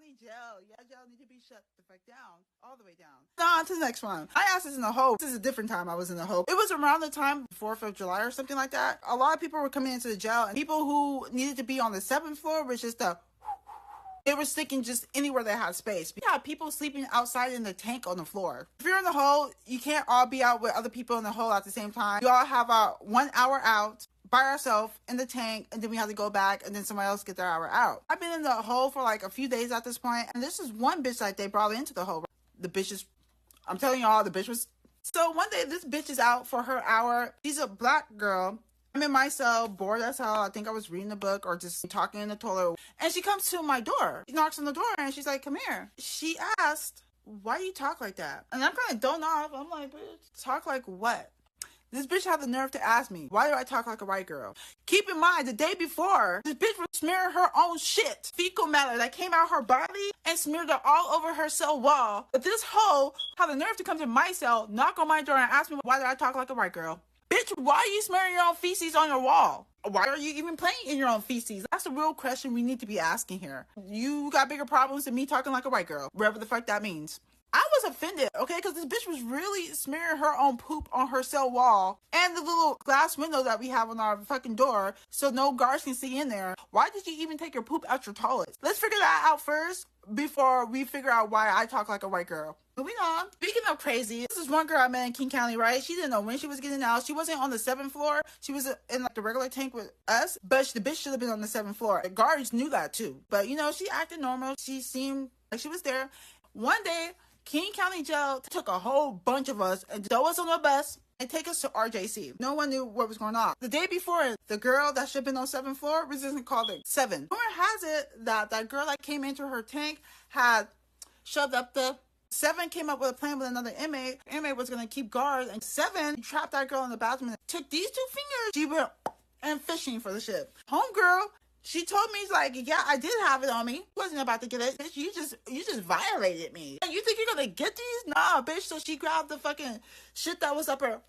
County Jail. Yeah, jail need to be shut the fuck down. All the way down. On to the next one. I asked this in the Hope. This is a different time I was in the Hope. It was around the time 4th of July or something like that. A lot of people were coming into the jail, and people who needed to be on the 7th floor was just they were sticking just anywhere they had space. We had people sleeping outside in the tank on the floor. If you're in the hole, you can't all be out with other people in the hole at the same time. You all have a 1 hour out by ourselves in the tank, and then we have to go back, and then somebody else get their hour out. I've been in the hole for like a few days at this point, and this is one bitch that they brought into the hole. The bitch is, I'm telling y'all, the bitch was. So one day this bitch is out for her hour. She's a black girl. I'm in my cell, bored as hell. I think I was reading a book or just talking in the toilet. And she comes to my door. She knocks on the door and she's like, come here. She asked, why do you talk like that? And I'm kind of done off. I'm like, bitch, talk like what? This bitch had the nerve to ask me, why do I talk like a white girl? Keep in mind, the day before, this bitch was smearing her own shit. Fecal matter that came out her body and smeared it all over her cell wall. But this hoe had the nerve to come to my cell, knock on my door and ask me, why do I talk like a white girl? Bitch, why are you smearing your own feces on your wall? Why are you even playing in your own feces? That's the real question we need to be asking here. You got bigger problems than me talking like a white girl, whatever the fuck that means. I was offended, okay, because this bitch was really smearing her own poop on her cell wall and the little glass window that we have on our fucking door so no guards can see in there. Why did you even take your poop out your toilet? Let's figure that out first before we figure out why I talk like a white girl. Moving on. Speaking of crazy, this is one girl I met in King County, right? She didn't know when she was getting out. She wasn't on the 7th floor. She was in like the regular tank with us, but the bitch should have been on the 7th floor. The guards knew that too. But you know, she acted normal. She seemed like she was there. One day, King County Jail took a whole bunch of us and throw us on a bus and take us to RJC. No one knew what was going on. The day before, the girl that should have been on 7th floor was called it 7. Rumor has it that that girl that came into her tank had shoved up the 7 came up with a plan with another inmate. The inmate was going to keep guard, and 7 trapped that girl in the bathroom and took these 2 fingers. She went and fishing for the shit. Homegirl, she told me, like, yeah, I did have it on me. Wasn't about to get it. Bitch, you just violated me. You think you're going to get these? Nah, bitch. So she grabbed the fucking shit that was up her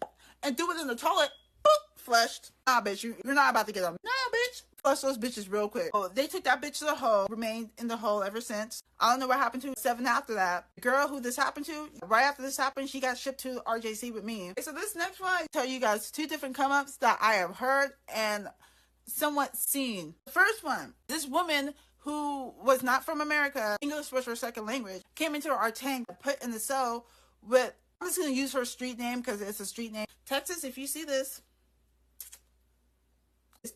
and threw it in the toilet. Boop, flushed. Nah, bitch, you're not about to get them. Nah, bitch. Flush those bitches real quick. Oh, they took that bitch to the hole. Remained in the hole ever since. I don't know what happened to 7 after that. The girl who this happened to, right after this happened, she got shipped to RJC with me. Okay, so this next one, I tell you guys 2 different come-ups that I have heard and somewhat seen. The first one, this woman who was not from America, English was her second language, came into our tank, put in the cell with, I'm just going to use her street name because it's a street name. Texas, if you see this,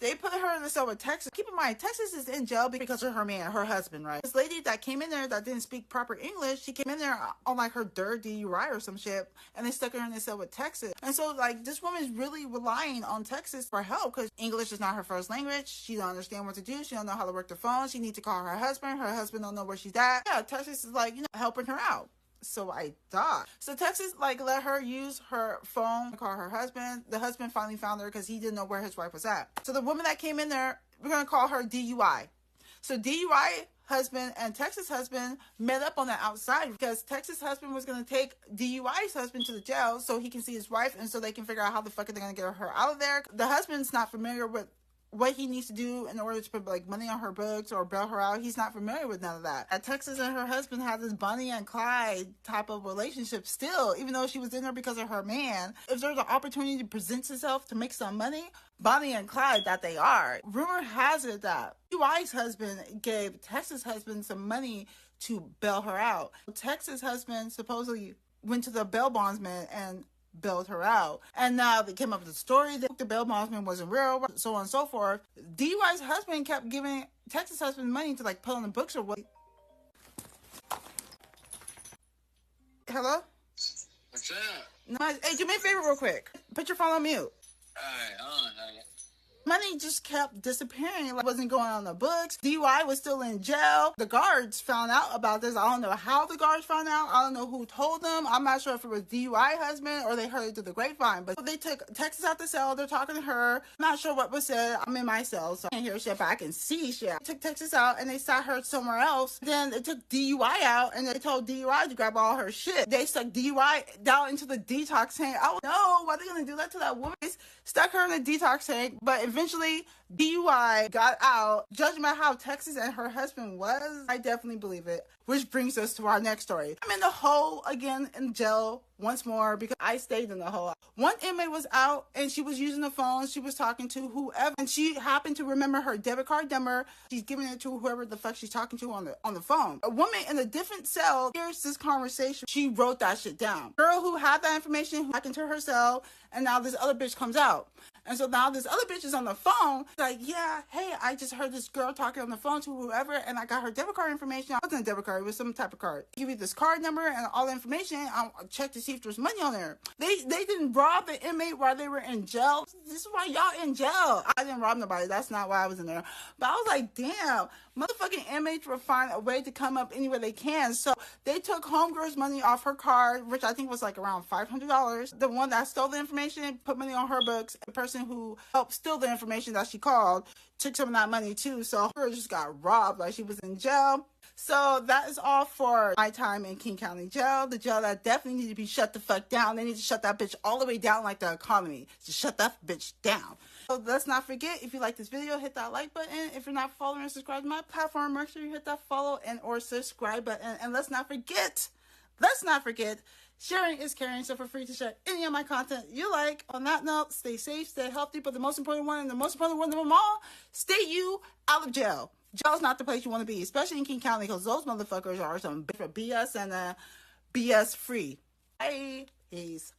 they put her in the cell with Texas. Keep in mind, Texas is in jail because of her man, her husband, right? This lady that came in there that didn't speak proper English, she came in there on like her 3rd DUI or some shit, and they stuck her in the cell with Texas. And so like this woman is really relying on Texas for help because English is not her first language. She don't understand what to do. She don't know how to work the phone. She needs to call her husband. Her husband don't know where she's at. Yeah, Texas is like, helping her out. So I thought. So Texas like let her use her phone to call her husband. The husband finally found her because he didn't know where his wife was at. So the woman that came in there, we're going to call her DUI. So DUI husband and Texas husband met up on the outside because Texas husband was going to take DUI's husband to the jail so he can see his wife and so they can figure out how the fuck they're going to get her out of there. The husband's not familiar with what he needs to do in order to put like money on her books or bail her out. He's not familiar with none of that. Texas and her husband had this Bonnie and Clyde type of relationship still, even though she was in there because of her man. If there's an opportunity to present herself to make some money, Bonnie and Clyde that they are. Rumor has it that DUI's husband gave Texas husband some money to bail her out. Texas husband supposedly went to the bail bondsman and bailed her out. And now they came up with the story that the bail bondsman wasn't real, so on and so forth. DUI's husband kept giving Texas husband money to like put on the books or what. Hello? What's up? No, hey, do me a favor real quick. Put your phone on mute. Alright, on. Money just kept disappearing. Like, wasn't going on the books. DUI was still in jail. The guards found out about this. I don't know how the guards found out. I don't know who told them. I'm not sure if it was DUI husband or they heard it through the grapevine. But they took Texas out the cell. They're talking to her. I'm not sure what was said. I'm in my cell, so I can't hear shit, but I can see shit. They took Texas out and they sat her somewhere else. Then they took DUI out and they told DUI to grab all her shit. They stuck DUI down into the detox tank. I don't know why they're gonna do that to that woman. They stuck her in the detox tank, but eventually DUI got out. Judging by how Texas and her husband was, I definitely believe it. Which brings us to our next story. I'm in the hole again in jail once more because I stayed in the hole. One inmate was out and she was using the phone. She was talking to whoever, and she happened to remember her debit card number. She's giving it to whoever the fuck she's talking to on the phone. A woman in a different cell hears this conversation. She wrote that shit down. Girl who had that information back into her cell, and now this other bitch comes out. And so now this other bitch is on the phone, like, yeah, hey, I just heard this girl talking on the phone to whoever, and I got her debit card information. It wasn't a debit card, it was some type of card. Give you this card number and all the information. I'll check to see if there's money on there. They didn't rob the inmate while they were in jail. This is why y'all in jail. I didn't rob nobody. That's not why I was in there. But I was like, damn, motherfucking inmates will find a way to come up any way they can. So they took homegirl's money off her card, which I think was like around $500. The one that stole the information put money on her books. The person who helped steal the information that she called took some of that money too. So her just got robbed like she was in jail. So that is all for my time in King County Jail. The jail that definitely needs to be shut the fuck down. They need to shut that bitch all the way down like the economy. Just shut that bitch down. So let's not forget, if you like this video, hit that like button. If you're not following or subscribed to my platform, make sure you hit that follow and or subscribe button. And let's not forget, sharing is caring. So feel free to share any of my content you like. On that note, stay safe, stay healthy, but the most important one, and the most important one of them all, stay you out of jail. Jail's not the place you want to be, especially in King County, because those motherfuckers are some BS and BS free. Bye. Peace.